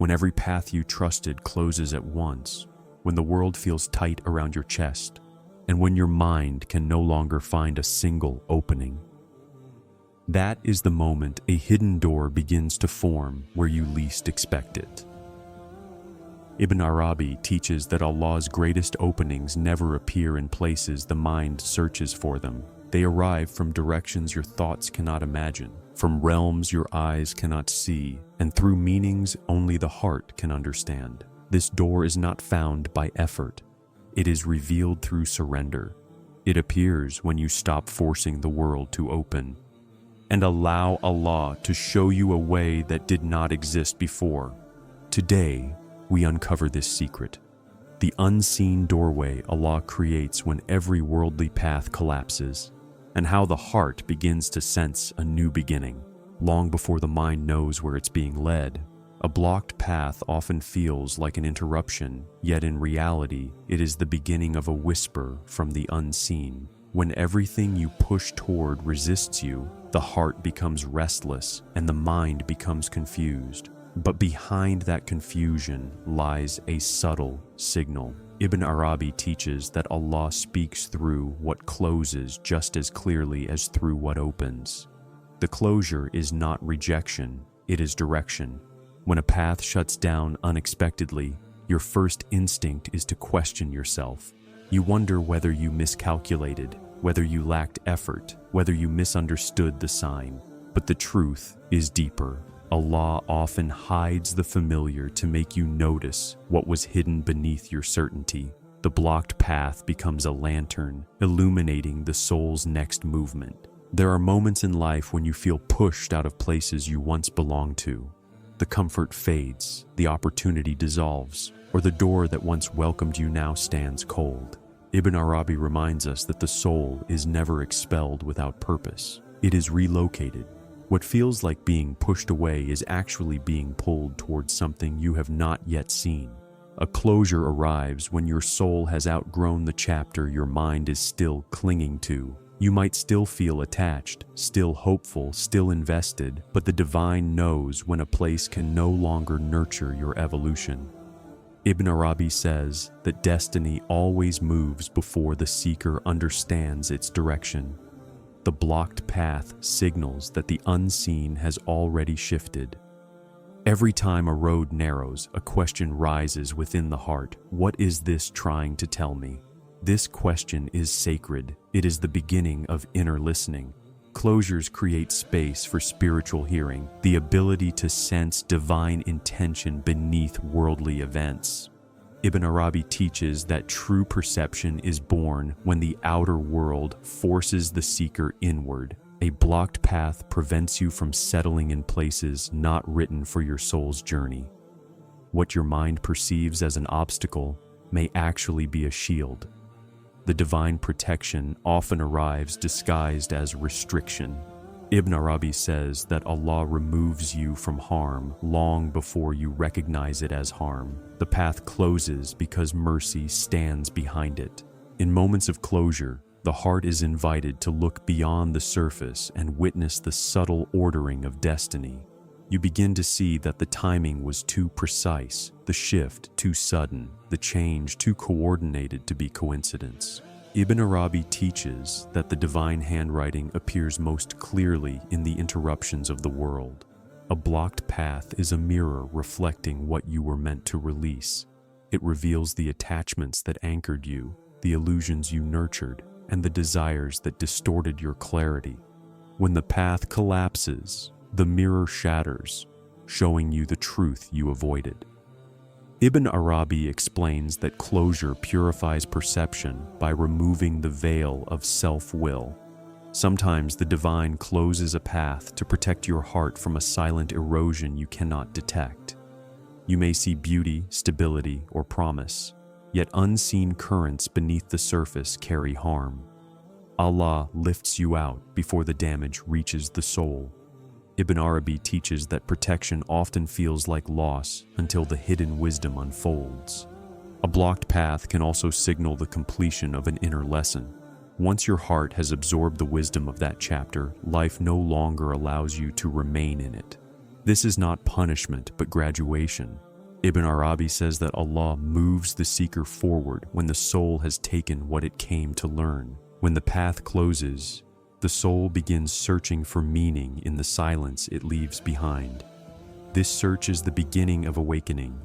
when every path you trusted closes at once, when the world feels tight around your chest, and when your mind can no longer find a single opening. That is the moment a hidden door begins to form where you least expect it. Ibn Arabi teaches that Allah's greatest openings never appear in places the mind searches for them. They arrive from directions your thoughts cannot imagine, from realms your eyes cannot see, and through meanings only the heart can understand. This door is not found by effort. It is revealed through surrender. It appears when you stop forcing the world to open and allow Allah to show you a way that did not exist before. Today, we uncover this secret, the unseen doorway Allah creates when every worldly path collapses, and how the heart begins to sense a new beginning, long before the mind knows where it's being led. A blocked path often feels like an interruption, yet in reality, it is the beginning of a whisper from the unseen. When everything you push toward resists you, the heart becomes restless and the mind becomes confused. But behind that confusion lies a subtle signal. Ibn Arabi teaches that Allah speaks through what closes just as clearly as through what opens. The closure is not rejection, it is direction. When a path shuts down unexpectedly, your first instinct is to question yourself. You wonder whether you miscalculated, whether you lacked effort, whether you misunderstood the sign. But the truth is deeper. Allah often hides the familiar to make you notice what was hidden beneath your certainty. The blocked path becomes a lantern, illuminating the soul's next movement. There are moments in life when you feel pushed out of places you once belonged to. The comfort fades, the opportunity dissolves, or the door that once welcomed you now stands cold. Ibn Arabi reminds us that the soul is never expelled without purpose. It is relocated. What feels like being pushed away is actually being pulled towards something you have not yet seen. A closure arrives when your soul has outgrown the chapter your mind is still clinging to. You might still feel attached, still hopeful, still invested, but the divine knows when a place can no longer nurture your evolution. Ibn Arabi says that destiny always moves before the seeker understands its direction. The blocked path signals that the unseen has already shifted. Every time a road narrows, a question rises within the heart. What is this trying to tell me? This question is sacred. It is the beginning of inner listening. Closures create space for spiritual hearing, the ability to sense divine intention beneath worldly events. Ibn Arabi teaches that true perception is born when the outer world forces the seeker inward. A blocked path prevents you from settling in places not written for your soul's journey. What your mind perceives as an obstacle may actually be a shield. The divine protection often arrives disguised as restriction. Ibn Arabi says that Allah removes you from harm long before you recognize it as harm. The path closes because mercy stands behind it. In moments of closure, the heart is invited to look beyond the surface and witness the subtle ordering of destiny. You begin to see that the timing was too precise, the shift too sudden, the change too coordinated to be coincidence. Ibn Arabi teaches that the divine handwriting appears most clearly in the interruptions of the world. A blocked path is a mirror reflecting what you were meant to release. It reveals the attachments that anchored you, the illusions you nurtured, and the desires that distorted your clarity. When the path collapses, the mirror shatters, showing you the truth you avoided. Ibn Arabi explains that closure purifies perception by removing the veil of self-will. Sometimes the divine closes a path to protect your heart from a silent erosion you cannot detect. You may see beauty, stability, or promise, yet unseen currents beneath the surface carry harm. Allah lifts you out before the damage reaches the soul. Ibn Arabi teaches that protection often feels like loss until the hidden wisdom unfolds. A blocked path can also signal the completion of an inner lesson. Once your heart has absorbed the wisdom of that chapter, life no longer allows you to remain in it. This is not punishment, but graduation. Ibn Arabi says that Allah moves the seeker forward when the soul has taken what it came to learn. When the path closes, the soul begins searching for meaning in the silence it leaves behind. This search is the beginning of awakening.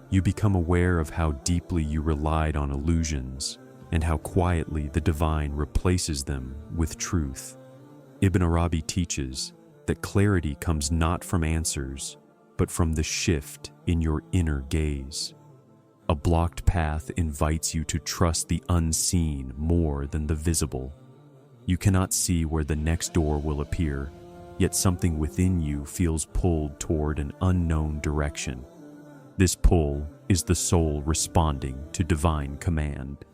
You become aware of how deeply you relied on illusions and how quietly the divine replaces them with truth. Ibn Arabi teaches that clarity comes not from answers, but from the shift in your inner gaze. A blocked path invites you to trust the unseen more than the visible. You cannot see where the next door will appear, yet something within you feels pulled toward an unknown direction. This pull is the soul responding to divine command.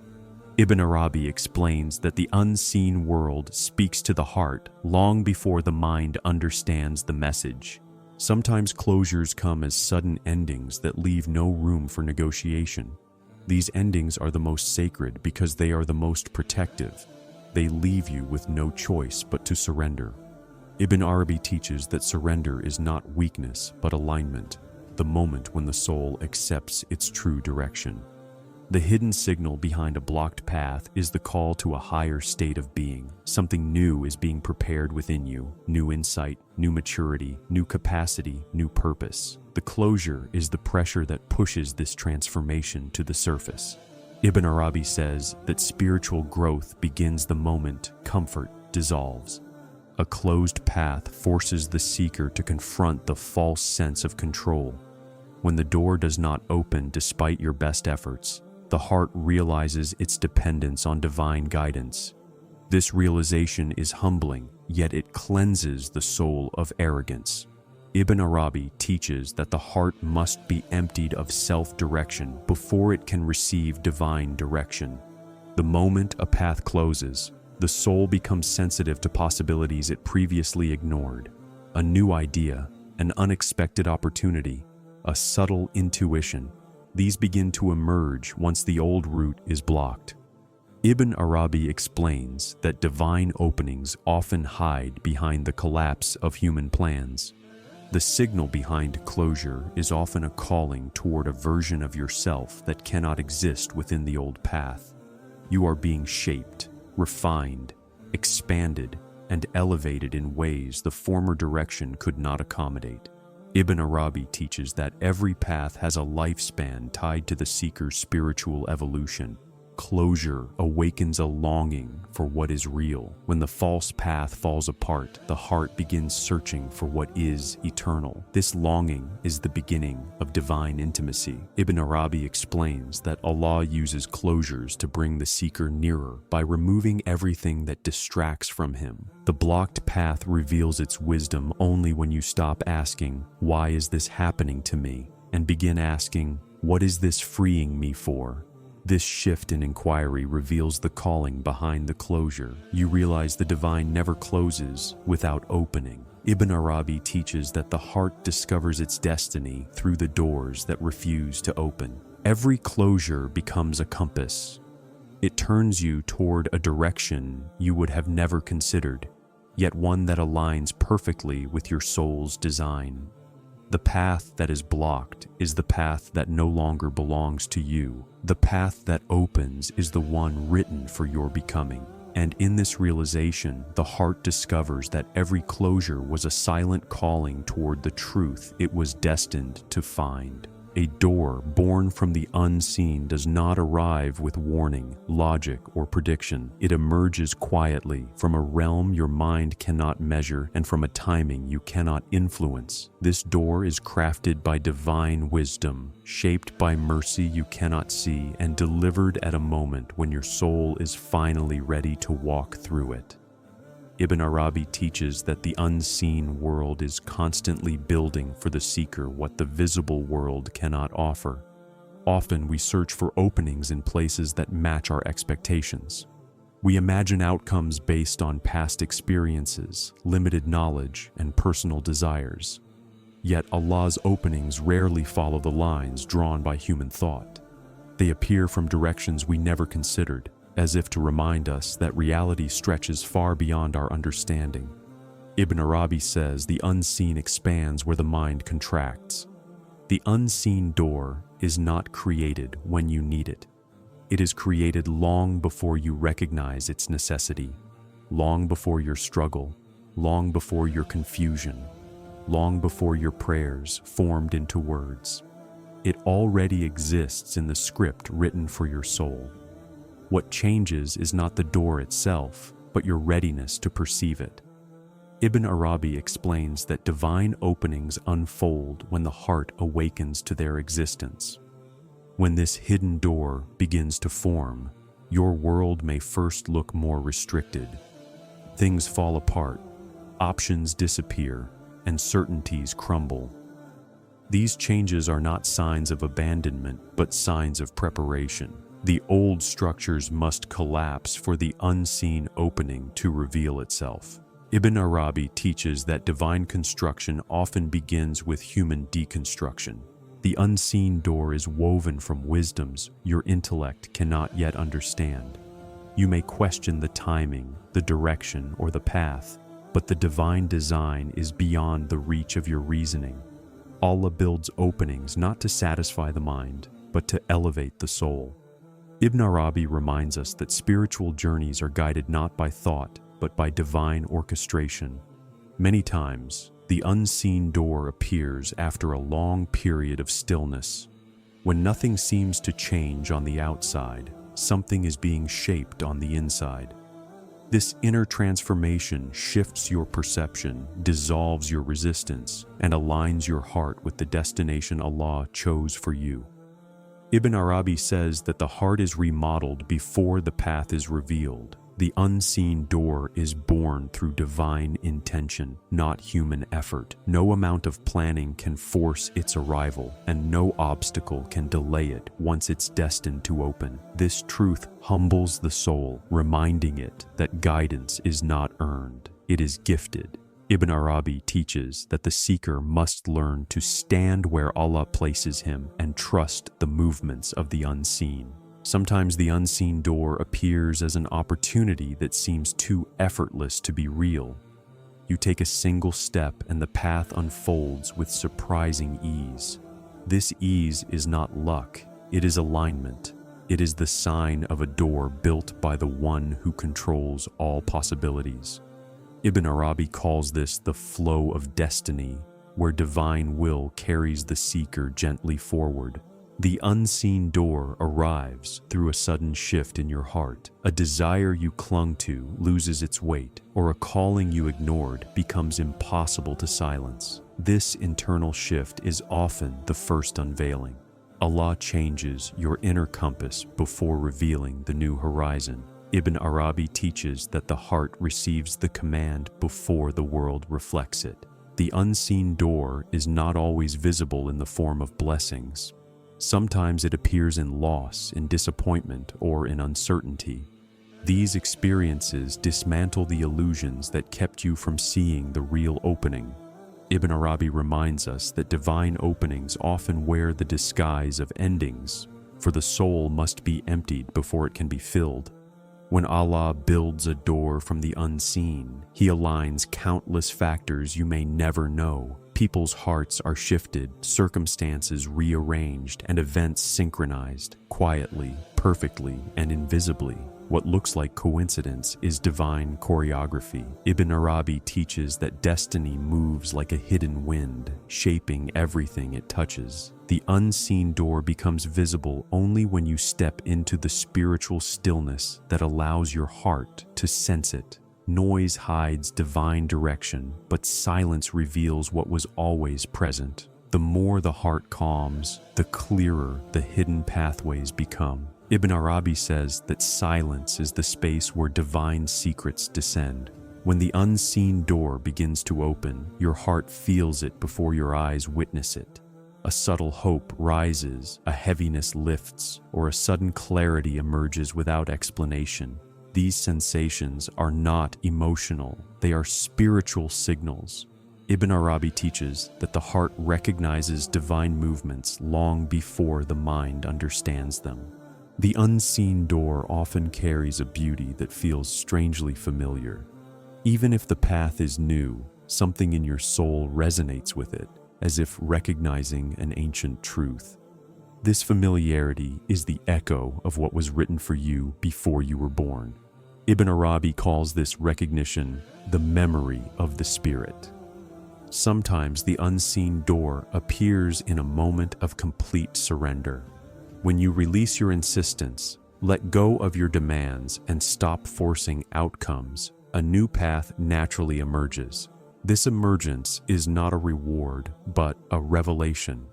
Ibn Arabi explains that the unseen world speaks to the heart long before the mind understands the message. Sometimes closures come as sudden endings that leave no room for negotiation. These endings are the most sacred because they are the most protective. They leave you with no choice but to surrender. Ibn Arabi teaches that surrender is not weakness but alignment, the moment when the soul accepts its true direction. The hidden signal behind a blocked path is the call to a higher state of being. Something new is being prepared within you. New insight, new maturity, new capacity, new purpose. The closure is the pressure that pushes this transformation to the surface. Ibn Arabi says that spiritual growth begins the moment comfort dissolves. A closed path forces the seeker to confront the false sense of control. When the door does not open despite your best efforts, the heart realizes its dependence on divine guidance. This realization is humbling, yet it cleanses the soul of arrogance. Ibn Arabi teaches that the heart must be emptied of self-direction before it can receive divine direction. The moment a path closes, the soul becomes sensitive to possibilities it previously ignored. A new idea, an unexpected opportunity, a subtle intuition. These begin to emerge once the old route is blocked. Ibn Arabi explains that divine openings often hide behind the collapse of human plans. The signal behind closure is often a calling toward a version of yourself that cannot exist within the old path. You are being shaped, refined, expanded, and elevated in ways the former direction could not accommodate. Ibn Arabi teaches that every path has a lifespan tied to the seeker's spiritual evolution. Closure awakens a longing for what is real. When the false path falls apart, the heart begins searching for what is eternal. This longing is the beginning of divine intimacy. Ibn Arabi explains that Allah uses closures to bring the seeker nearer by removing everything that distracts from Him. The blocked path reveals its wisdom only when you stop asking, "Why is this happening to me?" and begin asking, "What is this freeing me for?" This shift in inquiry reveals the calling behind the closure. You realize the divine never closes without opening. Ibn Arabi teaches that the heart discovers its destiny through the doors that refuse to open. Every closure becomes a compass. It turns you toward a direction you would have never considered, yet one that aligns perfectly with your soul's design. The path that is blocked is the path that no longer belongs to you. The path that opens is the one written for your becoming. And in this realization, the heart discovers that every closure was a silent calling toward the truth it was destined to find. A door born from the unseen does not arrive with warning, logic, or prediction. It emerges quietly from a realm your mind cannot measure and from a timing you cannot influence. This door is crafted by divine wisdom, shaped by mercy you cannot see, and delivered at a moment when your soul is finally ready to walk through it. Ibn Arabi teaches that the unseen world is constantly building for the seeker what the visible world cannot offer. Often we search for openings in places that match our expectations. We imagine outcomes based on past experiences, limited knowledge, and personal desires. Yet Allah's openings rarely follow the lines drawn by human thought. They appear from directions we never considered, as if to remind us that reality stretches far beyond our understanding. Ibn Arabi says the unseen expands where the mind contracts. The unseen door is not created when you need it. It is created long before you recognize its necessity, long before your struggle, long before your confusion, long before your prayers formed into words. It already exists in the script written for your soul. What changes is not the door itself, but your readiness to perceive it. Ibn Arabi explains that divine openings unfold when the heart awakens to their existence. When this hidden door begins to form, your world may first look more restricted. Things fall apart, options disappear, and certainties crumble. These changes are not signs of abandonment, but signs of preparation. The old structures must collapse for the unseen opening to reveal itself. Ibn Arabi teaches that divine construction often begins with human deconstruction. The unseen door is woven from wisdoms your intellect cannot yet understand. You may question the timing, the direction, or the path, but the divine design is beyond the reach of your reasoning. Allah builds openings not to satisfy the mind, but to elevate the soul. Ibn Arabi reminds us that spiritual journeys are guided not by thought, but by divine orchestration. Many times, the unseen door appears after a long period of stillness. When nothing seems to change on the outside, something is being shaped on the inside. This inner transformation shifts your perception, dissolves your resistance, and aligns your heart with the destination Allah chose for you. Ibn Arabi says that the heart is remodeled before the path is revealed. The unseen door is born through divine intention, not human effort. No amount of planning can force its arrival, and no obstacle can delay it once it's destined to open. This truth humbles the soul, reminding it that guidance is not earned, it is gifted. Ibn Arabi teaches that the seeker must learn to stand where Allah places him and trust the movements of the unseen. Sometimes the unseen door appears as an opportunity that seems too effortless to be real. You take a single step and the path unfolds with surprising ease. This ease is not luck, it is alignment. It is the sign of a door built by the one who controls all possibilities. Ibn Arabi calls this the flow of destiny, where divine will carries the seeker gently forward. The unseen door arrives through a sudden shift in your heart. A desire you clung to loses its weight, or a calling you ignored becomes impossible to silence. This internal shift is often the first unveiling. Allah changes your inner compass before revealing the new horizon. Ibn Arabi teaches that the heart receives the command before the world reflects it. The unseen door is not always visible in the form of blessings. Sometimes it appears in loss, in disappointment, or in uncertainty. These experiences dismantle the illusions that kept you from seeing the real opening. Ibn Arabi reminds us that divine openings often wear the disguise of endings, for the soul must be emptied before it can be filled. When Allah builds a door from the unseen, He aligns countless factors you may never know. People's hearts are shifted, circumstances rearranged, and events synchronized, quietly, perfectly, and invisibly. What looks like coincidence is divine choreography. Ibn Arabi teaches that destiny moves like a hidden wind, shaping everything it touches. The unseen door becomes visible only when you step into the spiritual stillness that allows your heart to sense it. Noise hides divine direction, but silence reveals what was always present. The more the heart calms, the clearer the hidden pathways become. Ibn Arabi says that silence is the space where divine secrets descend. When the unseen door begins to open, your heart feels it before your eyes witness it. A subtle hope rises, a heaviness lifts, or a sudden clarity emerges without explanation. These sensations are not emotional, they are spiritual signals. Ibn Arabi teaches that the heart recognizes divine movements long before the mind understands them. The unseen door often carries a beauty that feels strangely familiar. Even if the path is new, something in your soul resonates with it, as if recognizing an ancient truth. This familiarity is the echo of what was written for you before you were born. Ibn Arabi calls this recognition the memory of the spirit. Sometimes the unseen door appears in a moment of complete surrender. When you release your insistence, let go of your demands, and stop forcing outcomes, a new path naturally emerges. This emergence is not a reward, but a revelation.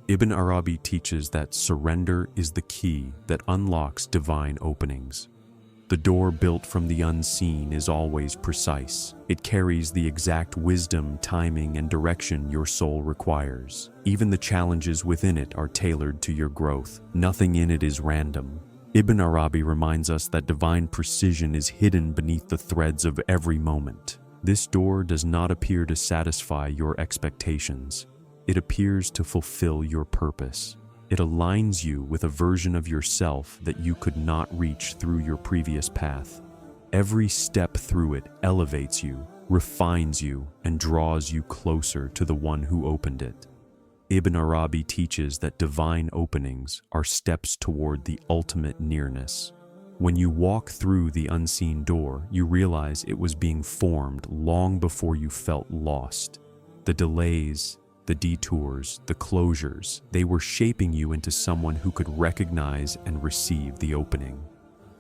Ibn Arabi teaches that surrender is the key that unlocks divine openings. The door built from the unseen is always precise. It carries the exact wisdom, timing, and direction your soul requires. Even the challenges within it are tailored to your growth. Nothing in it is random. Ibn Arabi reminds us that divine precision is hidden beneath the threads of every moment. This door does not appear to satisfy your expectations. It appears to fulfill your purpose. It aligns you with a version of yourself that you could not reach through your previous path. Every step through it elevates you, refines you, and draws you closer to the one who opened it. Ibn Arabi teaches that divine openings are steps toward the ultimate nearness. When you walk through the unseen door, you realize it was being formed long before you felt lost. The delays, the detours, the closures, they were shaping you into someone who could recognize and receive the opening.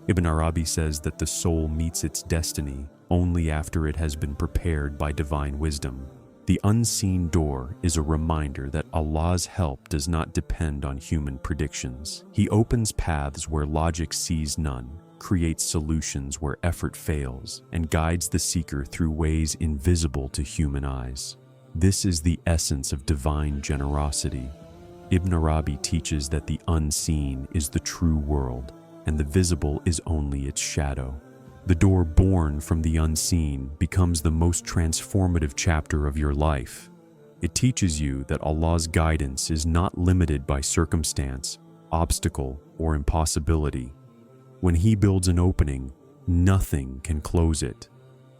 Ibn Arabi says that the soul meets its destiny only after it has been prepared by divine wisdom. The unseen door is a reminder that Allah's help does not depend on human predictions. He opens paths where logic sees none, creates solutions where effort fails, and guides the seeker through ways invisible to human eyes. This is the essence of divine generosity. Ibn Arabi teaches that the unseen is the true world, and the visible is only its shadow. The door born from the unseen becomes the most transformative chapter of your life. It teaches you that Allah's guidance is not limited by circumstance, obstacle, or impossibility. When He builds an opening, nothing can close it.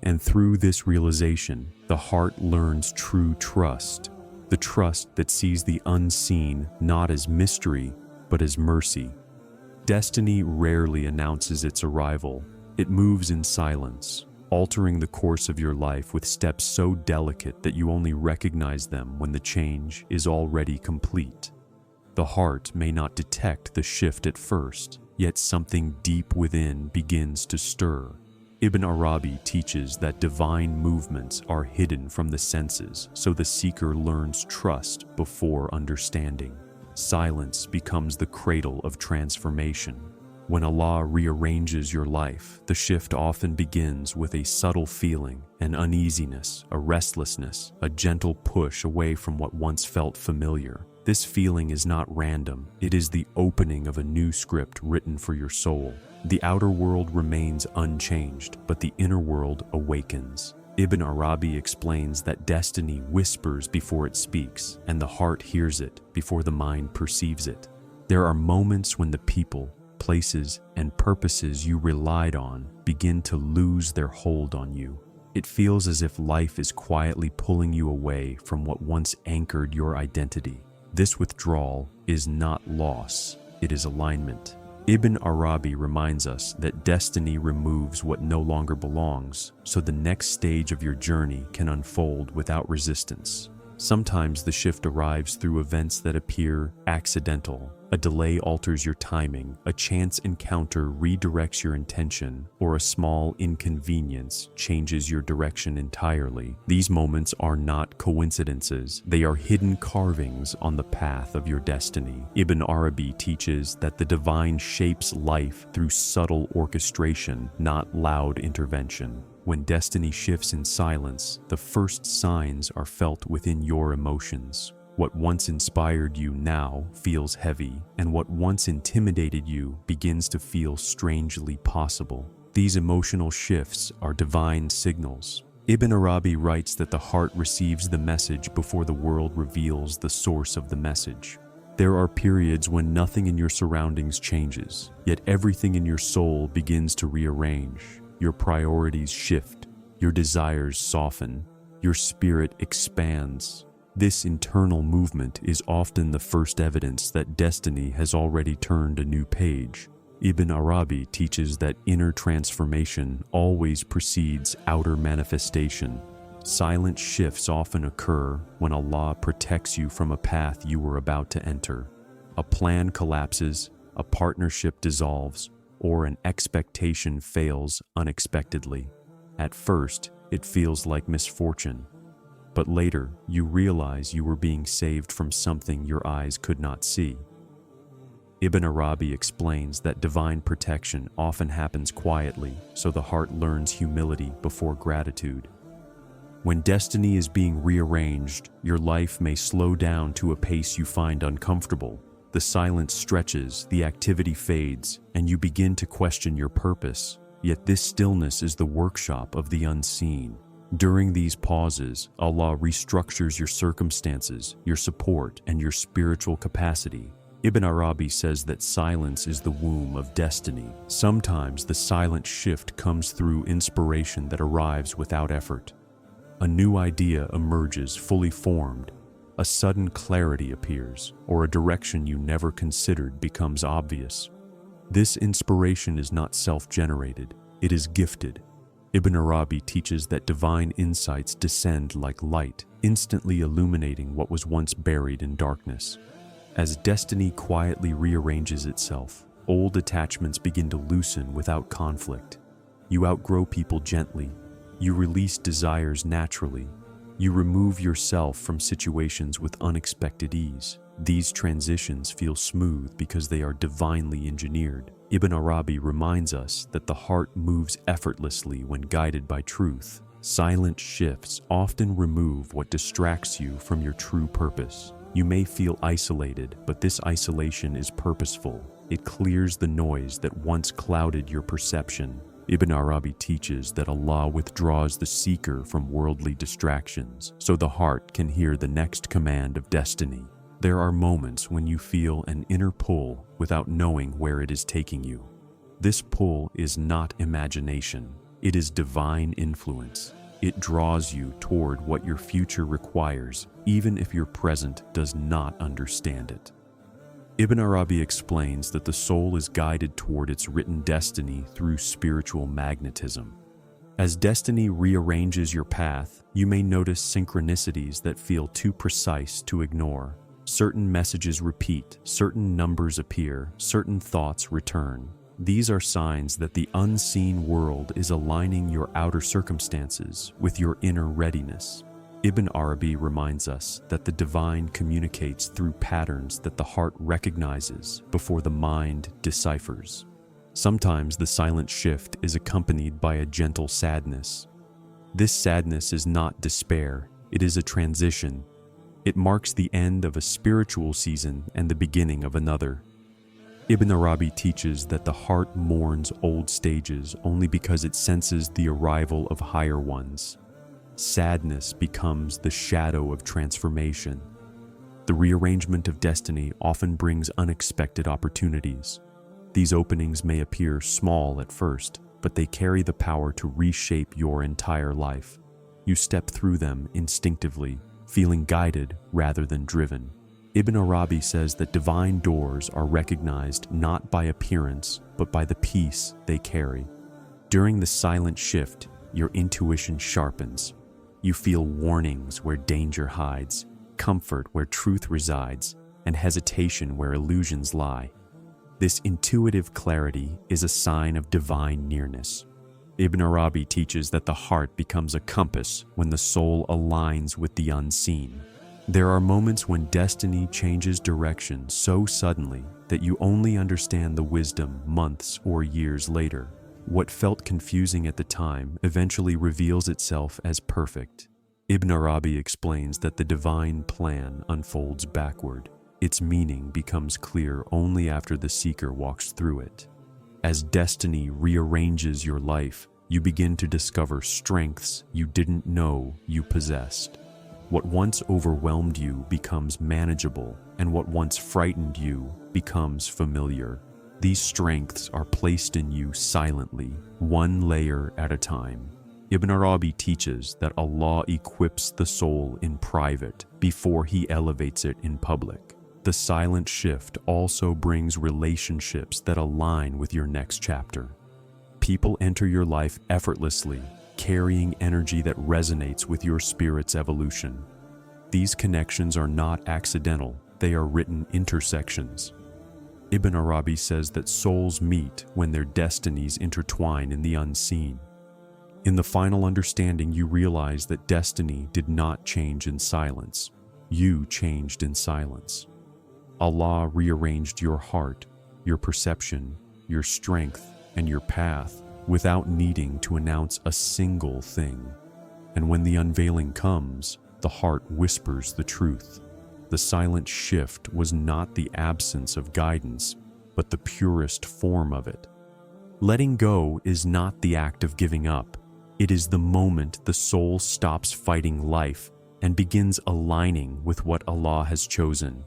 And through this realization, the heart learns true trust, the trust that sees the unseen not as mystery, but as mercy. Destiny rarely announces its arrival. It moves in silence, altering the course of your life with steps so delicate that you only recognize them when the change is already complete. The heart may not detect the shift at first, yet something deep within begins to stir. Ibn Arabi teaches that divine movements are hidden from the senses, so the seeker learns trust before understanding. Silence becomes the cradle of transformation. When Allah rearranges your life, the shift often begins with a subtle feeling, an uneasiness, a restlessness, a gentle push away from what once felt familiar. This feeling is not random. It is the opening of a new script written for your soul. The outer world remains unchanged, but the inner world awakens. Ibn Arabi explains that destiny whispers before it speaks, and the heart hears it before the mind perceives it. There are moments when the people, places, and purposes you relied on begin to lose their hold on you. It feels as if life is quietly pulling you away from what once anchored your identity. This withdrawal is not loss, it is alignment. Ibn Arabi reminds us that destiny removes what no longer belongs, so the next stage of your journey can unfold without resistance. Sometimes the shift arrives through events that appear accidental. A delay alters your timing, a chance encounter redirects your intention, or a small inconvenience changes your direction entirely. These moments are not coincidences, they are hidden carvings on the path of your destiny. Ibn Arabi teaches that the divine shapes life through subtle orchestration, not loud intervention. When destiny shifts in silence, the first signs are felt within your emotions. What once inspired you now feels heavy, and what once intimidated you begins to feel strangely possible. These emotional shifts are divine signals. Ibn Arabi writes that the heart receives the message before the world reveals the source of the message. There are periods when nothing in your surroundings changes, yet everything in your soul begins to rearrange. Your priorities shift, your desires soften, your spirit expands. This internal movement is often the first evidence that destiny has already turned a new page. Ibn Arabi teaches that inner transformation always precedes outer manifestation. Silent shifts often occur when Allah protects you from a path you were about to enter. A plan collapses, a partnership dissolves, or an expectation fails unexpectedly. At first, it feels like misfortune, but later you realize you were being saved from something your eyes could not see. Ibn Arabi explains that divine protection often happens quietly, so the heart learns humility before gratitude. When destiny is being rearranged, your life may slow down to a pace you find uncomfortable. The silence stretches, the activity fades, and you begin to question your purpose. Yet this stillness is the workshop of the unseen. During these pauses, Allah restructures your circumstances, your support, and your spiritual capacity. Ibn Arabi says that silence is the womb of destiny. Sometimes the silent shift comes through inspiration that arrives without effort. A new idea emerges fully formed. A sudden clarity appears, or a direction you never considered becomes obvious. This inspiration is not self-generated, it is gifted. Ibn Arabi teaches that divine insights descend like light, instantly illuminating what was once buried in darkness. As destiny quietly rearranges itself, old attachments begin to loosen without conflict. You outgrow people gently. You release desires naturally. You remove yourself from situations with unexpected ease. These transitions feel smooth because they are divinely engineered. Ibn Arabi reminds us that the heart moves effortlessly when guided by truth. Silent shifts often remove what distracts you from your true purpose. You may feel isolated, but this isolation is purposeful. It clears the noise that once clouded your perception. Ibn Arabi teaches that Allah withdraws the seeker from worldly distractions, so the heart can hear the next command of destiny. There are moments when you feel an inner pull without knowing where it is taking you. This pull is not imagination, it is divine influence. It draws you toward what your future requires, even if your present does not understand it. Ibn Arabi explains that the soul is guided toward its written destiny through spiritual magnetism. As destiny rearranges your path, you may notice synchronicities that feel too precise to ignore. Certain messages repeat, certain numbers appear, certain thoughts return. These are signs that the unseen world is aligning your outer circumstances with your inner readiness. Ibn Arabi reminds us that the divine communicates through patterns that the heart recognizes before the mind deciphers. Sometimes the silent shift is accompanied by a gentle sadness. This sadness is not despair, it is a transition. It marks the end of a spiritual season and the beginning of another. Ibn Arabi teaches that the heart mourns old stages only because it senses the arrival of higher ones. Sadness becomes the shadow of transformation. The rearrangement of destiny often brings unexpected opportunities. These openings may appear small at first, but they carry the power to reshape your entire life. You step through them instinctively, feeling guided rather than driven. Ibn Arabi says that divine doors are recognized not by appearance, but by the peace they carry. During the silent shift, your intuition sharpens. You feel warnings where danger hides, comfort where truth resides, and hesitation where illusions lie. This intuitive clarity is a sign of divine nearness. Ibn Arabi teaches that the heart becomes a compass when the soul aligns with the unseen. There are moments when destiny changes direction so suddenly that you only understand the wisdom months or years later. What felt confusing at the time eventually reveals itself as perfect. Ibn Arabi explains that the divine plan unfolds backward. Its meaning becomes clear only after the seeker walks through it. As destiny rearranges your life, you begin to discover strengths you didn't know you possessed. What once overwhelmed you becomes manageable, and what once frightened you becomes familiar. These strengths are placed in you silently, one layer at a time. Ibn Arabi teaches that Allah equips the soul in private before He elevates it in public. The silent shift also brings relationships that align with your next chapter. People enter your life effortlessly, carrying energy that resonates with your spirit's evolution. These connections are not accidental, they are written intersections. Ibn Arabi says that souls meet when their destinies intertwine in the unseen. In the final understanding, you realize that destiny did not change in silence. You changed in silence. Allah rearranged your heart, your perception, your strength, and your path without needing to announce a single thing. And when the unveiling comes, the heart whispers the truth. The silent shift was not the absence of guidance, but the purest form of it. Letting go is not the act of giving up. It is the moment the soul stops fighting life and begins aligning with what Allah has chosen.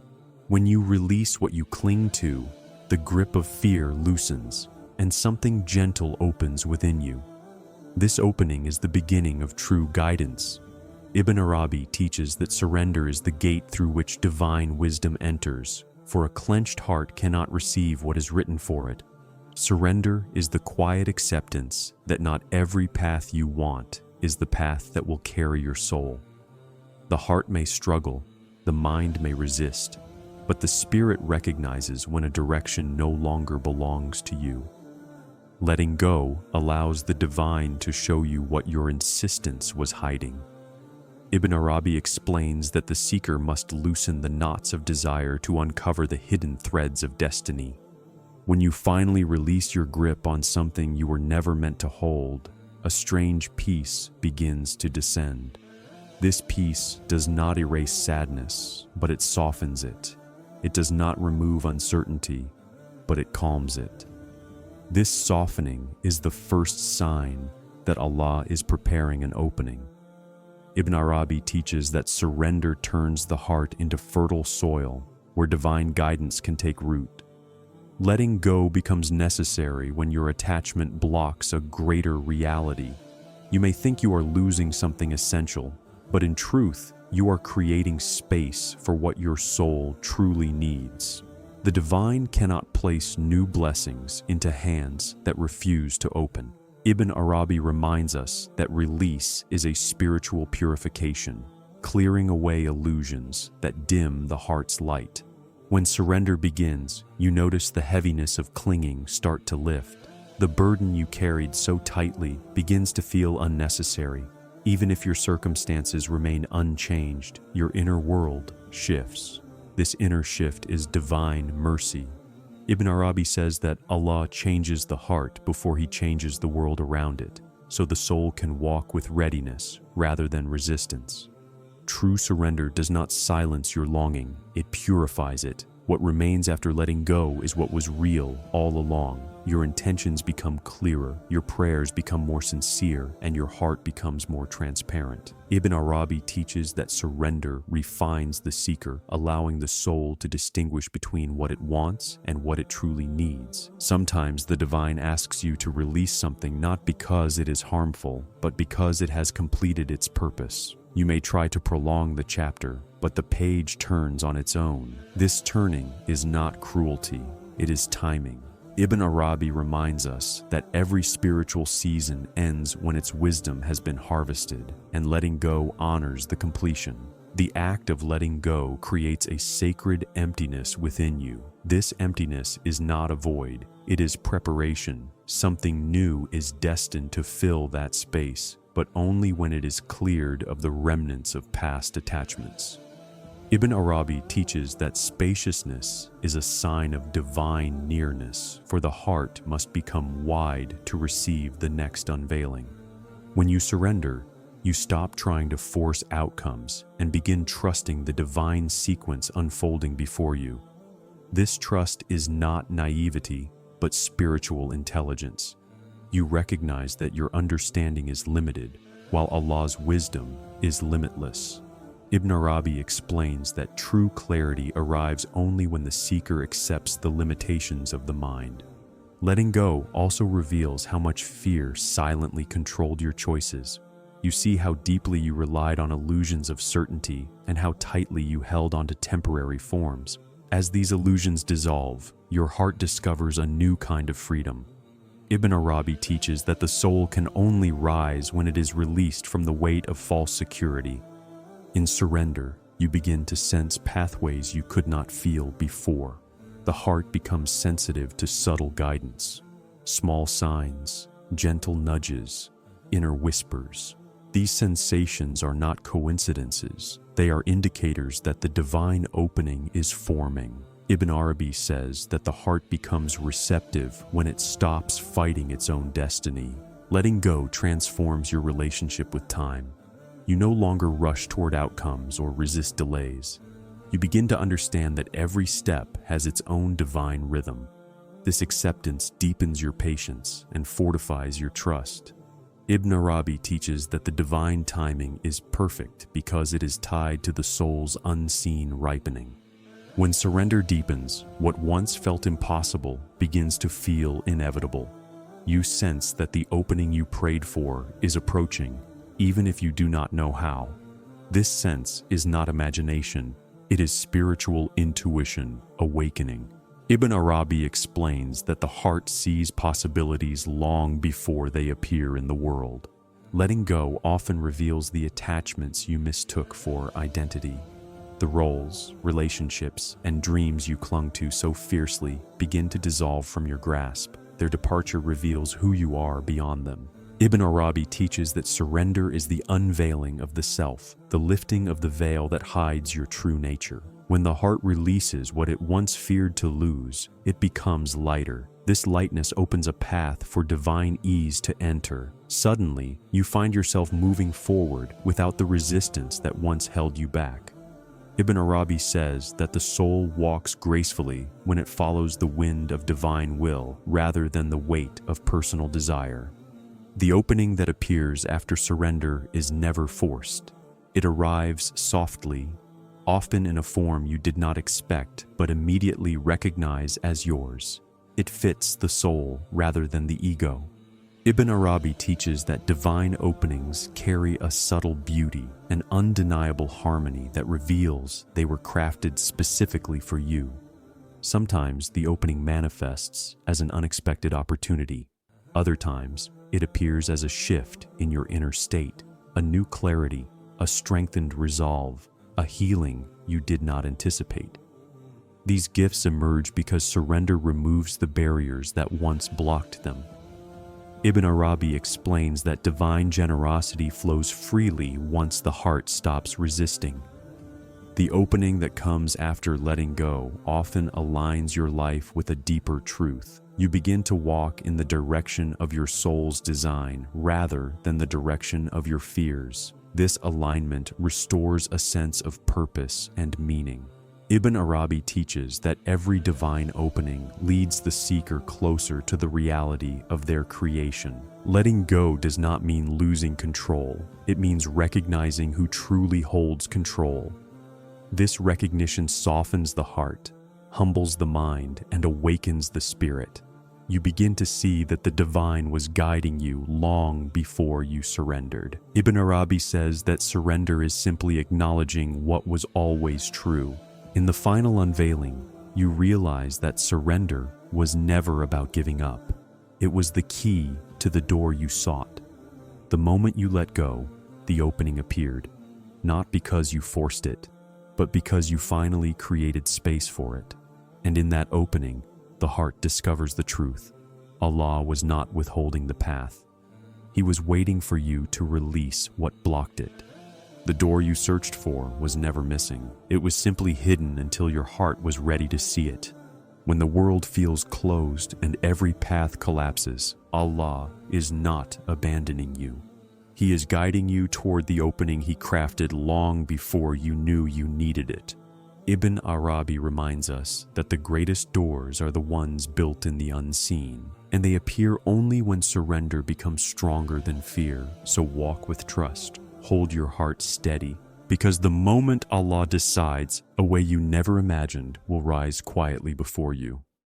When you release what you cling to, the grip of fear loosens, and something gentle opens within you. This opening is the beginning of true guidance. Ibn Arabi teaches that surrender is the gate through which divine wisdom enters, for a clenched heart cannot receive what is written for it. Surrender is the quiet acceptance that not every path you want is the path that will carry your soul. The heart may struggle, the mind may resist, but the spirit recognizes when a direction no longer belongs to you. Letting go allows the divine to show you what your insistence was hiding. Ibn Arabi explains that the seeker must loosen the knots of desire to uncover the hidden threads of destiny. When you finally release your grip on something you were never meant to hold, a strange peace begins to descend. This peace does not erase sadness, but it softens it. It does not remove uncertainty, but it calms it. This softening is the first sign that Allah is preparing an opening. Ibn Arabi teaches that surrender turns the heart into fertile soil where divine guidance can take root. Letting go becomes necessary when your attachment blocks a greater reality. You may think you are losing something essential, but in truth, you are creating space for what your soul truly needs. The divine cannot place new blessings into hands that refuse to open. Ibn Arabi reminds us that release is a spiritual purification, clearing away illusions that dim the heart's light. When surrender begins, you notice the heaviness of clinging start to lift. The burden you carried so tightly begins to feel unnecessary. Even if your circumstances remain unchanged, your inner world shifts. This inner shift is divine mercy. Ibn Arabi says that Allah changes the heart before He changes the world around it, so the soul can walk with readiness rather than resistance. True surrender does not silence your longing, it purifies it. What remains after letting go is what was real all along. Your intentions become clearer, your prayers become more sincere, and your heart becomes more transparent. Ibn Arabi teaches that surrender refines the seeker, allowing the soul to distinguish between what it wants and what it truly needs. Sometimes the divine asks you to release something not because it is harmful, but because it has completed its purpose. You may try to prolong the chapter, but the page turns on its own. This turning is not cruelty, it is timing. Ibn Arabi reminds us that every spiritual season ends when its wisdom has been harvested, and letting go honors the completion. The act of letting go creates a sacred emptiness within you. This emptiness is not a void, it is preparation. Something new is destined to fill that space, but only when it is cleared of the remnants of past attachments. Ibn Arabi teaches that spaciousness is a sign of divine nearness, for the heart must become wide to receive the next unveiling. When you surrender, you stop trying to force outcomes and begin trusting the divine sequence unfolding before you. This trust is not naivety, but spiritual intelligence. You recognize that your understanding is limited, while Allah's wisdom is limitless. Ibn Arabi explains that true clarity arrives only when the seeker accepts the limitations of the mind. Letting go also reveals how much fear silently controlled your choices. You see how deeply you relied on illusions of certainty and how tightly you held onto temporary forms. As these illusions dissolve, your heart discovers a new kind of freedom. Ibn Arabi teaches that the soul can only rise when it is released from the weight of false security. In surrender, you begin to sense pathways you could not feel before. The heart becomes sensitive to subtle guidance, small signs, gentle nudges, inner whispers. These sensations are not coincidences. They are indicators that the divine opening is forming. Ibn Arabi says that the heart becomes receptive when it stops fighting its own destiny. Letting go transforms your relationship with time. You no longer rush toward outcomes or resist delays. You begin to understand that every step has its own divine rhythm. This acceptance deepens your patience and fortifies your trust. Ibn Arabi teaches that the divine timing is perfect because it is tied to the soul's unseen ripening. When surrender deepens, what once felt impossible begins to feel inevitable. You sense that the opening you prayed for is approaching, even if you do not know how. This sense is not imagination, it is spiritual intuition awakening. Ibn Arabi explains that the heart sees possibilities long before they appear in the world. Letting go often reveals the attachments you mistook for identity. The roles, relationships, and dreams you clung to so fiercely begin to dissolve from your grasp. Their departure reveals who you are beyond them. Ibn Arabi teaches that surrender is the unveiling of the self, the lifting of the veil that hides your true nature. When the heart releases what it once feared to lose, it becomes lighter. This lightness opens a path for divine ease to enter. Suddenly, you find yourself moving forward without the resistance that once held you back. Ibn Arabi says that the soul walks gracefully when it follows the wind of divine will rather than the weight of personal desire. The opening that appears after surrender is never forced. It arrives softly, often in a form you did not expect but immediately recognize as yours. It fits the soul rather than the ego. Ibn Arabi teaches that divine openings carry a subtle beauty, an undeniable harmony that reveals they were crafted specifically for you. Sometimes the opening manifests as an unexpected opportunity. Other times, it appears as a shift in your inner state, a new clarity, a strengthened resolve, a healing you did not anticipate. These gifts emerge because surrender removes the barriers that once blocked them. Ibn Arabi explains that divine generosity flows freely once the heart stops resisting. The opening that comes after letting go often aligns your life with a deeper truth. You begin to walk in the direction of your soul's design rather than the direction of your fears. This alignment restores a sense of purpose and meaning. Ibn Arabi teaches that every divine opening leads the seeker closer to the reality of their creation. Letting go does not mean losing control. It means recognizing who truly holds control. This recognition softens the heart, humbles the mind, and awakens the spirit. You begin to see that the divine was guiding you long before you surrendered. Ibn Arabi says that surrender is simply acknowledging what was always true. In the final unveiling, you realize that surrender was never about giving up. It was the key to the door you sought. The moment you let go, the opening appeared, not because you forced it, but because you finally created space for it. And in that opening, the heart discovers the truth. Allah was not withholding the path. He was waiting for you to release what blocked it. The door you searched for was never missing. It was simply hidden until your heart was ready to see it. When the world feels closed and every path collapses, Allah is not abandoning you. He is guiding you toward the opening He crafted long before you knew you needed it. Ibn Arabi reminds us that the greatest doors are the ones built in the unseen, and they appear only when surrender becomes stronger than fear. So walk with trust. Hold your heart steady, because the moment Allah decides, a way you never imagined will rise quietly before you.